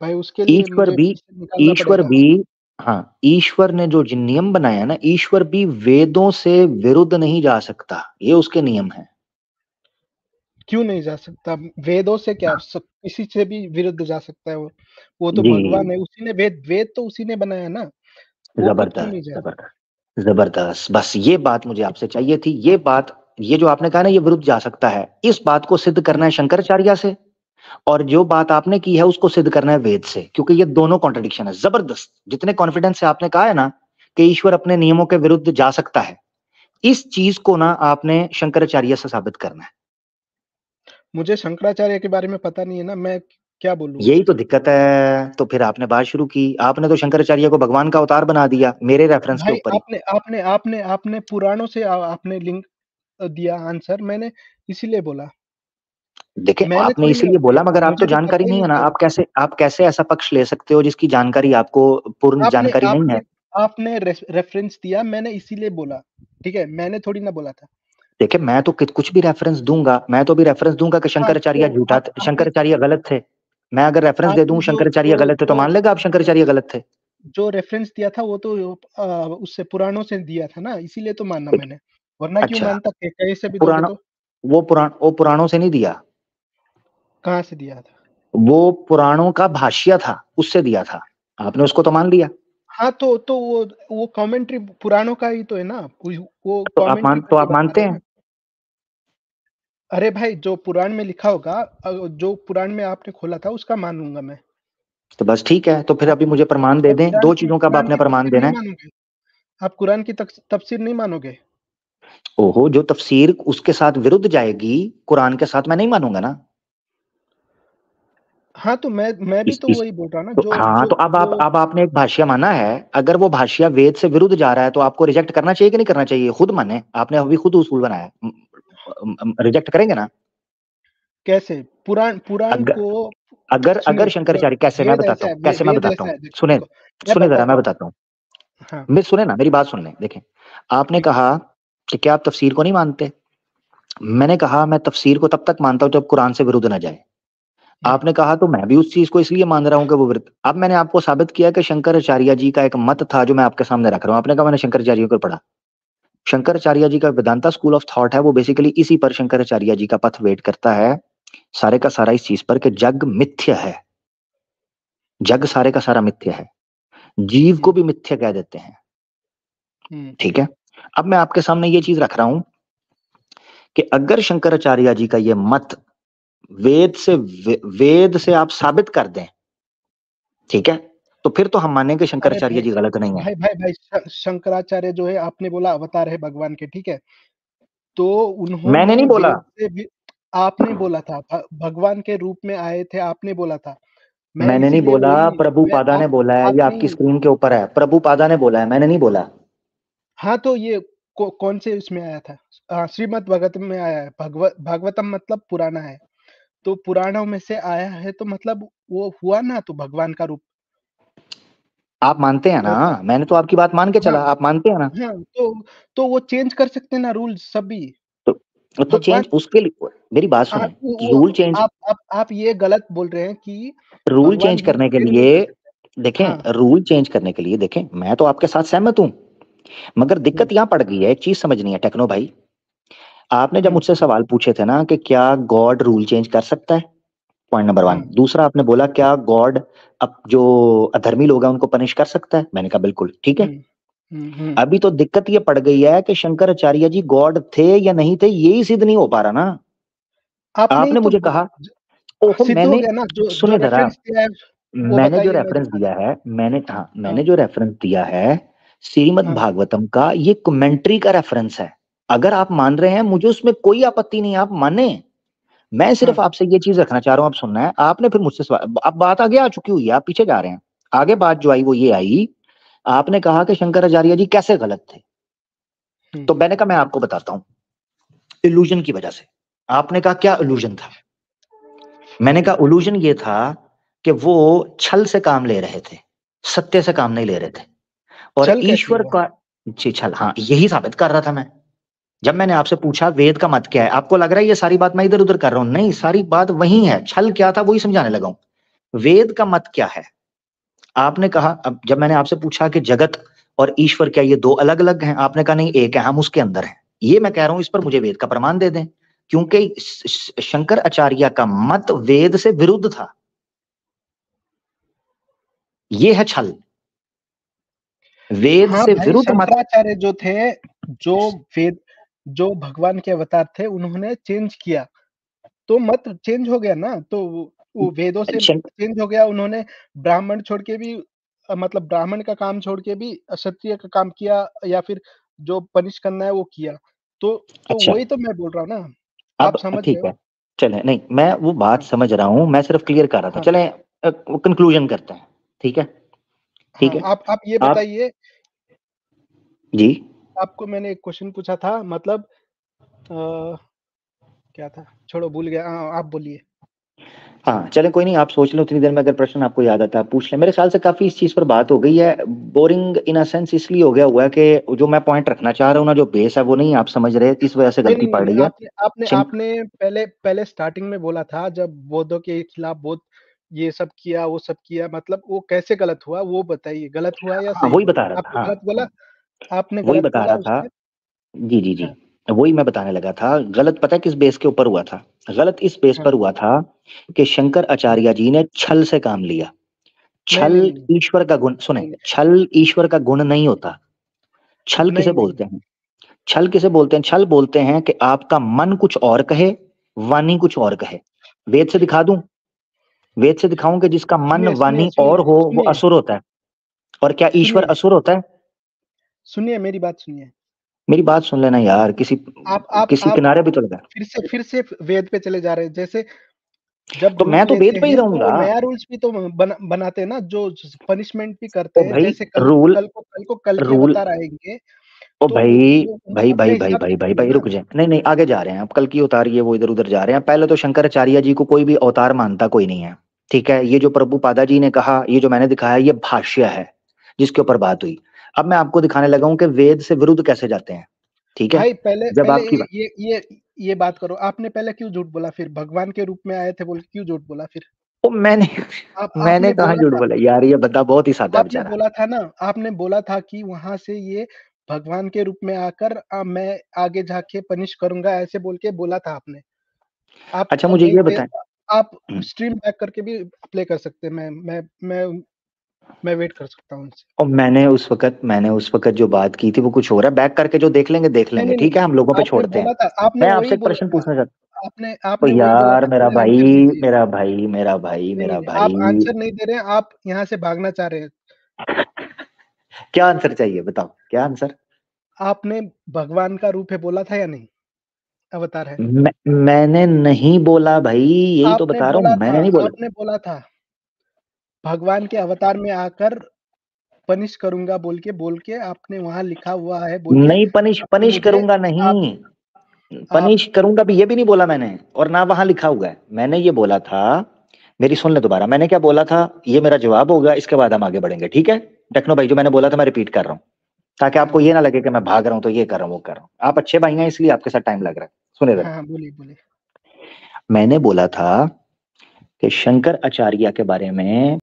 Speaker 1: भाई उसके लिए
Speaker 2: ईश्वर
Speaker 1: मुझे
Speaker 2: भी
Speaker 1: फिर से निकालना
Speaker 2: ईश्वर
Speaker 1: पड़ेगा।
Speaker 2: भी हाँ, ईश्वर ने जो जिन नियम बनाया ना, ईश्वर भी वेदों से विरुद्ध नहीं जा सकता, ये उसके नियम है।
Speaker 1: क्यों नहीं जा सकता? वेदों से क्या किसी से भी विरुद्ध जा सकता है वो तो
Speaker 2: जी,
Speaker 1: भगवान है, उसी ने वेद तो उसी ने बनाया ना। वो कब क्यों
Speaker 2: जबरदस्त
Speaker 1: नहीं जाए?
Speaker 2: जबरदस्त जबरदस्त, बस ये बात मुझे आपसे चाहिए थी। ये बात, ये जो आपने कहा ना ये विरुद्ध जा सकता है, इस बात को सिद्ध करना है शंकराचार्य से। और जो बात आपने की है उसको सिद्ध करना है वेद से, क्योंकि ये दोनों कॉन्ट्रडिक्शन है। जबरदस्त, जितने कॉन्फिडेंस से आपने कहा है ना कि ईश्वर अपने नियमों के विरुद्ध जा सकता है, इस चीज को ना आपने शंकराचार्य से साबित करना है।
Speaker 1: मुझे शंकराचार्य के बारे में पता नहीं है ना, मैं क्या बोलूँ?
Speaker 2: यही तो दिक्कत है। तो फिर आपने बात शुरू की, आपने तो शंकराचार्य को भगवान का अवतार बना दिया मेरे रेफरेंस के
Speaker 1: भाई
Speaker 2: ऊपर ही।
Speaker 1: आपने पुराणों से आपने लिंक दिया आंसर, मैंने इसीलिए बोला।
Speaker 2: देखे,
Speaker 1: मैंने
Speaker 2: आपने
Speaker 1: थोड़ी ना
Speaker 2: इसीलिए बोला, मगर आप तो
Speaker 1: मुझे तो
Speaker 2: जानकारी
Speaker 1: पता ही
Speaker 2: नहीं
Speaker 1: नहीं
Speaker 2: है ना।
Speaker 1: था।
Speaker 2: आप कैसे ऐसा पक्ष ले सकते हो जिसकी जानकारी आपको पूर्ण
Speaker 1: आपने
Speaker 2: जानकारी नहीं
Speaker 1: आपने
Speaker 2: है?
Speaker 1: आपने रेफरेंस दिया, मैंने इसीलिए बोला। ठीक है, मैंने थोड़ी ना बोला था।
Speaker 2: देखिए, मैं तो कुछ भी रेफरेंस दूंगा, मैं तो भी रेफरेंस दूंगा कि
Speaker 1: हाँ,
Speaker 2: शंकराचार्य
Speaker 1: तो
Speaker 2: झूठा
Speaker 1: आप आपने
Speaker 2: शंकराचार्य गलत थे। मैं अगर रेफरेंस दे
Speaker 1: आपने
Speaker 2: दूं
Speaker 1: जो
Speaker 2: शंकराचार्य
Speaker 1: जो
Speaker 2: गलत थे, तो
Speaker 1: जो
Speaker 2: मान लेगा आप शंकराचार्य गलत थे?
Speaker 1: जो रेफरेंस दिया था वो तो उससे पुराणों से दिया था ना, इसीलिए तो माना
Speaker 2: ठीक।
Speaker 1: मैंने। वरना क्यों
Speaker 2: अच्छा,
Speaker 1: मानता? कहीं से भी दोगे
Speaker 2: पुराणों
Speaker 1: तो।
Speaker 2: वो पुराणों से नहीं दिया।
Speaker 1: कहाँ से दिया था?
Speaker 2: वो पुराणों का भाष्य था, उससे दिया था। आपने उसको तो मान लिया।
Speaker 1: हाँ, तो वो कमेंट्री पुराणों का ही तो है ना। वो कमेंट्री
Speaker 2: तो
Speaker 1: करके
Speaker 2: आप
Speaker 1: बता
Speaker 2: मानते
Speaker 1: रहे हैं
Speaker 2: हैं?
Speaker 1: ना। अरे भाई, जो पुराण में लिखा होगा, जो पुराण में आपने खोला था उसका मानूंगा मैं।
Speaker 2: तो बस ठीक है, तो फिर
Speaker 1: आप
Speaker 2: अभी मुझे प्रमाण दे
Speaker 1: आप
Speaker 2: दें।
Speaker 1: कुरान
Speaker 2: दो
Speaker 1: की
Speaker 2: चीजों का अब
Speaker 1: कुरान
Speaker 2: आपने
Speaker 1: की
Speaker 2: प्रमाण
Speaker 1: तफसीर
Speaker 2: देना
Speaker 1: नहीं
Speaker 2: है।
Speaker 1: मानोगे? आप कुरान की तफसीर नहीं मानोगे?
Speaker 2: ओहो, जो तफसीर उसके साथ विरुद्ध जाएगी कुरान के साथ, मैं नहीं मानूंगा ना।
Speaker 1: हाँ, तो मैं भी तो
Speaker 2: इस
Speaker 1: वही बोल रहा हूँ ना,
Speaker 2: तो
Speaker 1: जो
Speaker 2: हाँ,
Speaker 1: जो
Speaker 2: तो
Speaker 1: जो
Speaker 2: अब आपने एक भाष्य माना है। अगर वो भाष्य वेद से विरुद्ध जा रहा है तो आपको रिजेक्ट करना चाहिए कि नहीं करना चाहिए? खुद माने, आपने अभी खुद उसूल बनाया, रिजेक्ट करेंगे ना?
Speaker 1: कैसे पुराण पुराण
Speaker 2: अगर
Speaker 1: को
Speaker 2: अगर
Speaker 1: सुनिए।
Speaker 2: अगर शंकराचार्य, कैसे मैं
Speaker 1: वेद
Speaker 2: बताता
Speaker 1: ऐसा है,
Speaker 2: हूँ, कैसे मैं
Speaker 1: वेद
Speaker 2: बताता
Speaker 1: ऐसा
Speaker 2: हूँ,
Speaker 1: है, देखो
Speaker 2: सुने,
Speaker 1: देखो, मैं
Speaker 2: सुने जरा,
Speaker 1: बताता
Speaker 2: मैं
Speaker 1: हूँ।
Speaker 2: बताता हूँ।
Speaker 1: हाँ,
Speaker 2: मैं सुने ना, मेरी बात सुन लें। देखें, आपने
Speaker 1: ठीक है।
Speaker 2: कहा कि क्या आप तफसीर को नहीं मानते? मैंने कहा मैं तफसीर को तब तक मानता हूं जब कुरान से विरुद्ध ना जाए।
Speaker 1: हुँ,
Speaker 2: आपने कहा तो मैं भी उस चीज को इसलिए मान रहा हूं कि वो विरुद्ध। अब मैंने आपको साबित किया कि शंकराचार्य जी का एक मत था जो मैं आपके सामने रख रहा हूं। आपने कहा मैंने शंकराचार्य को पढ़ा। शंकराचार्य जी का वेदांता स्कूल ऑफ थॉट है, वो बेसिकली इसी पर शंकराचार्य जी का पथ वेट करता है, सारे का सारा इस चीज पर कि जग मिथ्य है। जग सारे का सारा मिथ्य है, जीव को
Speaker 1: हुँ,
Speaker 2: भी मिथ्य कह देते हैं।
Speaker 1: हुँ।
Speaker 2: ठीक है, अब मैं आपके सामने ये चीज रख रहा हूं कि अगर शंकराचार्य जी का ये मत वेद से आप साबित कर दें, ठीक है, तो फिर तो हम मानेंगे
Speaker 1: अरे
Speaker 2: शंकराचार्य
Speaker 1: भाई,
Speaker 2: जी गलत नहीं है।
Speaker 1: शंकराचार्य जो है, आपने बोला अवतार है भगवान के, ठीक है? तो
Speaker 2: मैंने
Speaker 1: उन्होंने
Speaker 2: नहीं बोला।
Speaker 1: वेद से भी आपने बोला था, भगवान के रूप में आए थे, आपने बोला था। मैं
Speaker 2: मैंने नहीं
Speaker 1: इसीलिए
Speaker 2: बोला,
Speaker 1: वही मैं
Speaker 2: प्रभुपादा ने बोला है,
Speaker 1: आप
Speaker 2: ये आपकी
Speaker 1: नहीं।
Speaker 2: स्क्रीन के ऊपर है। प्रभुपादा ने बोला है, मैंने नहीं बोला।
Speaker 1: हाँ, तो ये कौन से उसमें आया था? श्रीमद् भागवतम में आया है। भागवतम मतलब पुराना है। तो पुराणों में से आया है तो मतलब वो हुआ ना, तो भगवान का रूप
Speaker 2: आप मानते हैं ना?
Speaker 1: होता है।
Speaker 2: मैंने तो आपकी बात मान के
Speaker 1: हाँ,
Speaker 2: चला, आप मानते हैं ना?
Speaker 1: हाँ, तो वो चेंज कर सकते हैं ना रूल्स सभी।
Speaker 2: तो
Speaker 1: भगवान
Speaker 2: चेंज उसके लिए मेरी बात सुने,
Speaker 1: वो
Speaker 2: रूल चेंज,
Speaker 1: आप ये गलत बोल रहे हैं कि
Speaker 2: रूल
Speaker 1: भगवान
Speaker 2: चेंज
Speaker 1: रूल
Speaker 2: करने के
Speaker 1: चेंज नहीं
Speaker 2: लिए
Speaker 1: कर सकते। हाँ,
Speaker 2: देखें, रूल चेंज करने के लिए देखें, मैं तो आपके साथ सहमत हूं, मगर
Speaker 1: हुँ,
Speaker 2: दिक्कत यहां पड़ गई है, एक चीज समझनी है टेक्नो भाई। आपने जब
Speaker 1: हुँ,
Speaker 2: मुझसे सवाल पूछे थे ना कि क्या गॉड रूल चेंज कर सकता है, पॉइंट नंबर वन।
Speaker 1: हाँ,
Speaker 2: दूसरा आपने बोला क्या गॉड अब जो अधर्मी लोग हैं उनको पनिश कर सकता है, मैंने कहा बिल्कुल ठीक है।
Speaker 1: हुँ, हुँ, हुँ।
Speaker 2: अभी तो दिक्कत ये पड़ गई है कि शंकराचार्य जी गॉड थे या नहीं थे, यही सिद्ध नहीं हो पा रहा ना।
Speaker 1: आपने ही
Speaker 2: आपने
Speaker 1: तो
Speaker 2: मुझे कहा, ओहो
Speaker 1: सिद्ध हो
Speaker 2: मैंने,
Speaker 1: गया ना, जो जो
Speaker 2: सुने जरा,
Speaker 1: रेफरेंस दिया है वो
Speaker 2: मैंने जो
Speaker 1: बताइए, मैं
Speaker 2: रेफरेंस
Speaker 1: दिखा
Speaker 2: दिया
Speaker 1: दूँ।
Speaker 2: है, मैंने
Speaker 1: हाँ,
Speaker 2: जो रेफरेंस दिया है श्रीमद्
Speaker 1: हाँ,
Speaker 2: भागवतम का, ये कमेंट्री का रेफरेंस है। अगर आप मान रहे हैं मुझे उसमें कोई आपत्ति नहीं है, आप माने। मैं
Speaker 1: हाँ,
Speaker 2: सिर्फ आपसे ये चीज रखना चाह रहा हूं, आप सुनना है। आपने फिर मुझसे सवाल, अब बात आगे आ चुकी हुई है, आप पीछे जा रहे हैं। आगे बात जो आई वो ये आई, आपने कहा कि शंकराचार्य जी कैसे गलत थे।
Speaker 1: हुँ,
Speaker 2: तो मैंने कहा मैं आपको बताता हूं, इल्यूजन की वजह से। आपने कहा क्या इल्यूजन था, मैंने कहा इल्यूजन ये था कि वो छल से काम ले रहे थे, सत्य से काम नहीं ले रहे थे। और
Speaker 1: छल कैसे
Speaker 2: ईश्वर
Speaker 1: हुआ?
Speaker 2: का, जी छल, हाँ यही साबित कर रहा था मैं। जब मैंने आपसे पूछा वेद का मत क्या है, आपको लग रहा है ये सारी बात मैं इधर उधर कर रहा हूं, नहीं सारी बात वही है, छल क्या था वही समझाने लगा हूं। वेद का मत क्या है, आपने कहा, अब जब मैंने आपसे पूछा कि जगत और ईश्वर क्या ये दो अलग अलग हैं, आपने कहा नहीं एक है, हम उसके अंदर हैं। ये मैं कह रहा हूं, इस पर मुझे वेद का प्रमाण दे दें, क्योंकि शंकर आचार्य का मत वेद से विरुद्ध था। ये है छल, वेद
Speaker 1: हाँ
Speaker 2: से
Speaker 1: भाई,
Speaker 2: विरुद्ध मत।
Speaker 1: शंकराचार्य जो थे, जो वेद जो भगवान के अवतार थे, उन्होंने चेंज किया, तो मत चेंज हो गया ना, तो वो वेदों से
Speaker 2: शंक,
Speaker 1: चेंज हो गया। उन्होंने ब्राह्मण छोड़ के भी मतलब ब्राह्मण का काम छोड़ के भी क्षत्रिय का काम किया, या फिर जो पनिश करना है वो किया। तो
Speaker 2: अच्छा
Speaker 1: वही तो मैं बोल रहा हूँ ना, आप
Speaker 2: अब
Speaker 1: समझ गए
Speaker 2: ठीक
Speaker 1: हो?
Speaker 2: है, चले नहीं मैं वो बात
Speaker 1: हाँ,
Speaker 2: समझ रहा हूं, मैं सिर्फ क्लियर कर रहा था,
Speaker 1: हाँ,
Speaker 2: चले कंक्लूजन करते हैं, ठीक है। ठीक
Speaker 1: हाँ,
Speaker 2: है
Speaker 1: आप ये
Speaker 2: आप,
Speaker 1: बताइए,
Speaker 2: जी,
Speaker 1: आपको मैंने एक क्वेश्चन पूछा था, मतलब क्या था? छोड़ो, भूल गया। हाँ, आप बोलिए।
Speaker 2: हाँ चले कोई नहीं, आप सोच लो उतनी देर में, अगर प्रश्न आपको याद आता है आप पूछ लें। मेरे ख्याल से काफी इस चीज पर बात हो गई है, बोरिंग इन अ सेंस इसलिए हो गया हुआ है कि जो मैं पॉइंट रखना चाह रहा हूँ ना, जो बेस है वो नहीं आप समझ रहे, इस वजह से
Speaker 1: नहीं,
Speaker 2: गलती
Speaker 1: नहीं,
Speaker 2: पड़
Speaker 1: नहीं,
Speaker 2: रही है।
Speaker 1: आपने आपने
Speaker 2: शंक,
Speaker 1: आपने पहले पहले स्टार्टिंग में बोला था, जब बौद्धों के खिलाफ बौद्ध ये सब किया, वो सब किया, मतलब वो कैसे गलत हुआ, वो बताइए, गलत हुआ या
Speaker 2: हाँ
Speaker 1: सही
Speaker 2: वही
Speaker 1: हुआ?
Speaker 2: बता रहा था,
Speaker 1: आपने
Speaker 2: हाँ
Speaker 1: गलत बोला, आपने
Speaker 2: वही
Speaker 1: गलत
Speaker 2: बता
Speaker 1: बोला
Speaker 2: रहा था,
Speaker 1: उसमें।
Speaker 2: जी जी जी,
Speaker 1: हाँ,
Speaker 2: वही मैं बताने लगा था। गलत पता है किस बेस के ऊपर हुआ था, गलत इस बेस
Speaker 1: हाँ,
Speaker 2: पर हुआ था कि शंकर
Speaker 1: हाँ।
Speaker 2: आचार्य जी ने छल से काम लिया।
Speaker 1: नहीं,
Speaker 2: छल
Speaker 1: नहीं, नहीं,
Speaker 2: ईश्वर का गुण, सुने,
Speaker 1: नहीं,
Speaker 2: छल ईश्वर का गुण नहीं होता। छल
Speaker 1: नहीं,
Speaker 2: किसे
Speaker 1: नहीं।
Speaker 2: बोलते हैं, छल किसे बोलते हैं, छल बोलते हैं कि आपका मन कुछ और कहे, वाणी कुछ और कहे। वेद से दिखा दूं, वेद से दिखाऊं कि जिसका मन
Speaker 1: सुनिए, सुनिए,
Speaker 2: वाणी और
Speaker 1: सुनिए,
Speaker 2: हो वो
Speaker 1: सुनिए,
Speaker 2: असुर होता है। और क्या ईश्वर
Speaker 1: सुनिए,
Speaker 2: असुर होता है?
Speaker 1: सुनिए, मेरी बात सुनिए।
Speaker 2: मेरी बात सुन लेना यार, किसी किसी
Speaker 1: आप
Speaker 2: किनारे भी तो लगा।
Speaker 1: फिर से वेद पे चले जा रहे हैं। जैसे जब
Speaker 2: तो
Speaker 1: रूल
Speaker 2: मैं तो
Speaker 1: लेते
Speaker 2: वेद पे ही
Speaker 1: हैं, तो वो
Speaker 2: रहूंगा।
Speaker 1: नया रूल्स भी तो बनाते हैं ना, जो पनिशमेंट भी करते
Speaker 2: ओ
Speaker 1: हैं।
Speaker 2: भाई,
Speaker 1: जैसे कल
Speaker 2: रूल,
Speaker 1: कल को कल को कल के
Speaker 2: रूल,
Speaker 1: अवतार आएँगे,
Speaker 2: ओ
Speaker 1: तो
Speaker 2: भाई,
Speaker 1: वो
Speaker 2: भाई
Speaker 1: अपने
Speaker 2: भाई भाई
Speaker 1: हिसाब से
Speaker 2: भाई भाई
Speaker 1: करेंगे
Speaker 2: भाई
Speaker 1: ना।
Speaker 2: रुक जाए, नहीं नहीं आगे जा रहे हैं, अब कल की अवतार ये वो इधर उधर जा रहे हैं। पहले तो शंकराचार्य जी को कोई भी अवतार मानता कोई नहीं है, ठीक है। ये जो प्रभुपादा जी ने कहा, ये जो मैंने दिखाया, ये भाष्य है जिसके ऊपर बात हुई। अब मैं आपको दिखाने लगा हूं कि वेद से विरुद्ध कैसे जाते हैं, ठीक है।
Speaker 1: भाई, पहले
Speaker 2: जब
Speaker 1: पहले
Speaker 2: आपकी बात,
Speaker 1: ये बात करो। आपने पहले क्यों झूठ बोला फिर? भगवान के रूप में आए थे बोल के क्यों झूठ बोला फिर?
Speaker 2: ओ मैंने मैंने
Speaker 1: आपने
Speaker 2: कहा
Speaker 1: बोला
Speaker 2: झूठ
Speaker 1: था,
Speaker 2: बोला यार, ये बंदा बहुत ही सादा
Speaker 1: आपने
Speaker 2: बेचारा।
Speaker 1: बोला था ना, आपने बोला था कि वहाँ से ये भगवान के रूप में आकर मैं आगे जाके पनिश करूँगा, ऐसे बोल के बोला था आपने। आप
Speaker 2: अच्छा
Speaker 1: अब
Speaker 2: मुझे
Speaker 1: नहीं
Speaker 2: ये
Speaker 1: थे,
Speaker 2: बताएं,
Speaker 1: आप
Speaker 2: हम्म,
Speaker 1: स्ट्रीम बैक करके भी प्ले कर सकते हैं। मैं वेट कर सकता हूँ उनसे।
Speaker 2: और मैंने उस वक्त जो बात की थी वो कुछ हो रहा है, बैक करके जो देख
Speaker 1: नहीं,
Speaker 2: लेंगे,
Speaker 1: नहीं, नहीं,
Speaker 2: ठीक है, हम लोगों पे
Speaker 1: आपने
Speaker 2: छोड़ते हैं।
Speaker 1: बोला था, आपने
Speaker 2: मैं
Speaker 1: वही
Speaker 2: आपसे एक
Speaker 1: बोला
Speaker 2: प्रश्न
Speaker 1: था,
Speaker 2: पूछना चाहता
Speaker 1: आपने
Speaker 2: हूँ,
Speaker 1: आपने वही बोला
Speaker 2: यार
Speaker 1: था,
Speaker 2: मेरा
Speaker 1: पहले
Speaker 2: भाई,
Speaker 1: आंसर दीजिए।
Speaker 2: मेरा भाई, मेरा भाई,
Speaker 1: नहीं,
Speaker 2: मेरा
Speaker 1: नहीं, आप
Speaker 2: भाई,
Speaker 1: आंसर नहीं दे रहे हैं, आप यहाँ से भागना चाह रहे हैं।
Speaker 2: क्या आंसर चाहिए बताओ, क्या आंसर?
Speaker 1: आपने भगवान का रूप है बोला था या नहीं? अवतार है।
Speaker 2: मैंने नहीं बोला भाई, यही तो
Speaker 1: आपने
Speaker 2: बता रहा
Speaker 1: बोला
Speaker 2: हूँ,
Speaker 1: था,
Speaker 2: मैंने नहीं बोला।
Speaker 1: आपने बोला था, भगवान के अवतार में आकर पनिश करूँगा बोल के आपने वहाँ लिखा हुआ है बोल के
Speaker 2: नहीं, पनिश
Speaker 1: आपने
Speaker 2: पनिश
Speaker 1: मुझे
Speaker 2: करूंगा
Speaker 1: आप
Speaker 2: नहीं,
Speaker 1: आप
Speaker 2: पनिश करूंगा भी ये भी नहीं बोला मैंने, और ना वहां लिखा हुआ है। मैंने ये बोला था, मेरी सुन ले दोबारा, मैंने क्या बोला था, ये मेरा जवाब होगा, इसके बाद हम आगे बढ़ेंगे, ठीक है। टेक्नो भाई, जो मैंने बोला था मैं रिपीट कर रहा हूँ, ताकि
Speaker 1: हाँ,
Speaker 2: आपको ये ना लगे कि मैं भाग रहा हूँ तो ये कर रहा हूँ वो कर रहा हूँ। आप अच्छे भाई हैं इसलिए आपके साथ टाइम लग रहा है। सुने
Speaker 1: हाँ,
Speaker 2: जरा।
Speaker 1: हाँ, बोलिए, बोलिए।
Speaker 2: मैंने बोला था कि शंकर आचार्य के बारे में